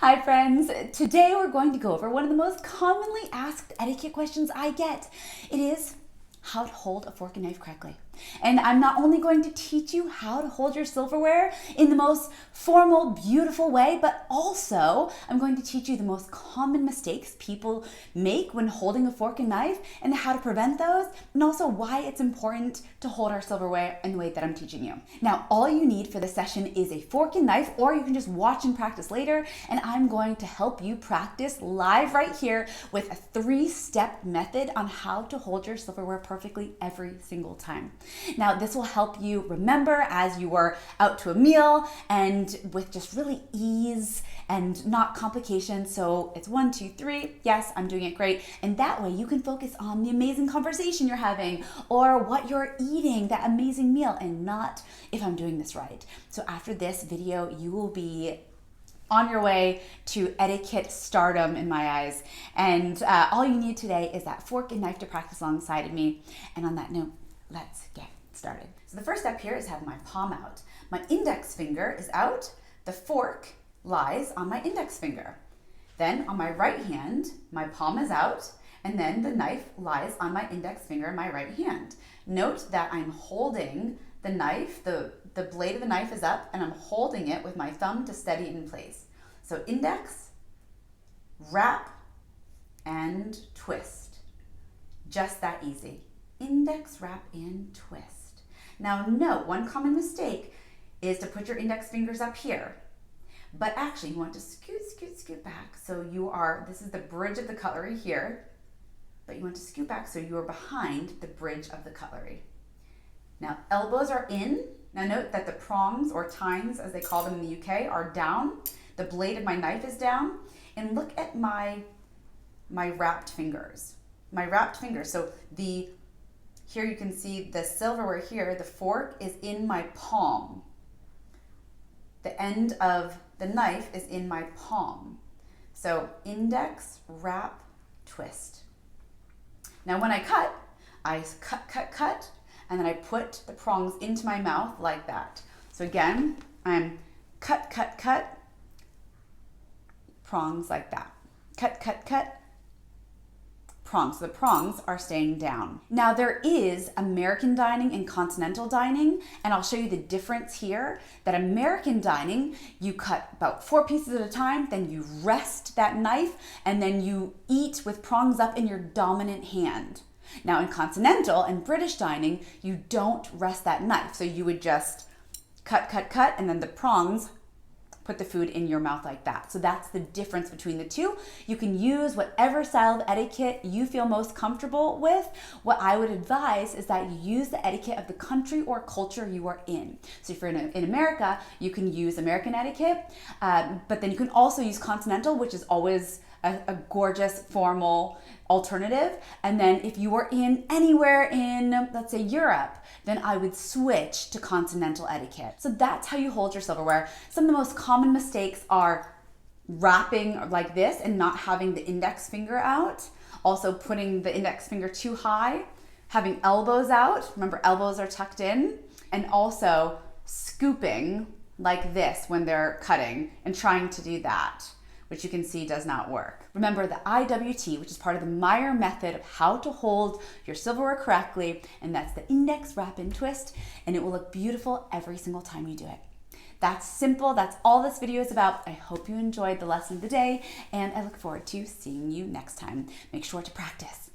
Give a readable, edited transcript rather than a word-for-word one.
Hi friends, today we're going to go over one of the most commonly asked etiquette questions I get. It is how to hold a fork and knife correctly. And I'm not only going to teach you how to hold your silverware in the most formal, beautiful way, but also I'm going to teach you the most common mistakes people make when holding a fork and knife and how to prevent those, and also why it's important to hold our silverware in the way that I'm teaching you. Now, all you need for this session is a fork and knife, or you can just watch and practice later, and I'm going to help you practice live right here with a 3-step method on how to hold your silverware perfectly every single time. Now, this will help you remember as you are out to a meal and with just really ease and not complications. So it's 1, 2, 3. Yes, I'm doing it great. And that way you can focus on the amazing conversation you're having or what you're eating, that amazing meal, and not if I'm doing this right. So after this video, you will be on your way to etiquette stardom in my eyes. And all you need today is that fork and knife to practice alongside of me. And on that note, let's get started. So the first step here is have my palm out. My index finger is out. The fork lies on my index finger. Then on my right hand, my palm is out, and then the knife lies on my index finger in my right hand. Note that I'm holding the knife, the blade of the knife is up, and I'm holding it with my thumb to steady it in place. So index, wrap, and twist. Just that easy. Index, wrap, and twist. Now note, one common mistake is to put your index fingers up here. But actually you want to scoot back. So this is the bridge of the cutlery here, but you want to scoot back so you are behind the bridge of the cutlery. Now elbows are in. Now note that the prongs, or tines as they call them in the UK, are down. The blade of my knife is down. And look at my wrapped fingers. My wrapped fingers. So here you can see the silverware here, the fork is in my palm. The end of the knife is in my palm. So index, wrap, twist. Now when I cut, cut, and then I put the prongs into my mouth like that. So again, I'm cut, prongs like that. Cut, prongs. So the prongs are staying down. Now there is American dining and continental dining, and I'll show you the difference here. That American dining, you cut about 4 pieces at a time, then you rest that knife, and then you eat with prongs up in your dominant hand. Now in continental and British dining, you don't rest that knife. So you would just cut, and then the prongs put the food in your mouth like that. So that's the difference between the two. You can use whatever style of etiquette you feel most comfortable with. What I would advise is that you use the etiquette of the country or culture you are in. So if you're in America, you can use American etiquette, but then you can also use continental, which is always a gorgeous formal alternative. And then if you were anywhere in, let's say, Europe, then I would switch to continental etiquette. So that's how you hold your silverware. Some of the most common mistakes are wrapping like this and not having the index finger out. Also putting the index finger too high, having elbows out. Remember, elbows are tucked in. And also scooping like this when they're cutting and trying to do that, which you can see does not work. Remember the IWT, which is part of the Meier method of how to hold your silverware correctly, and that's the index, wrap, and twist, and it will look beautiful every single time you do it. That's simple. That's all this video is about. I hope you enjoyed the lesson of the day, and I look forward to seeing you next time. Make sure to practice.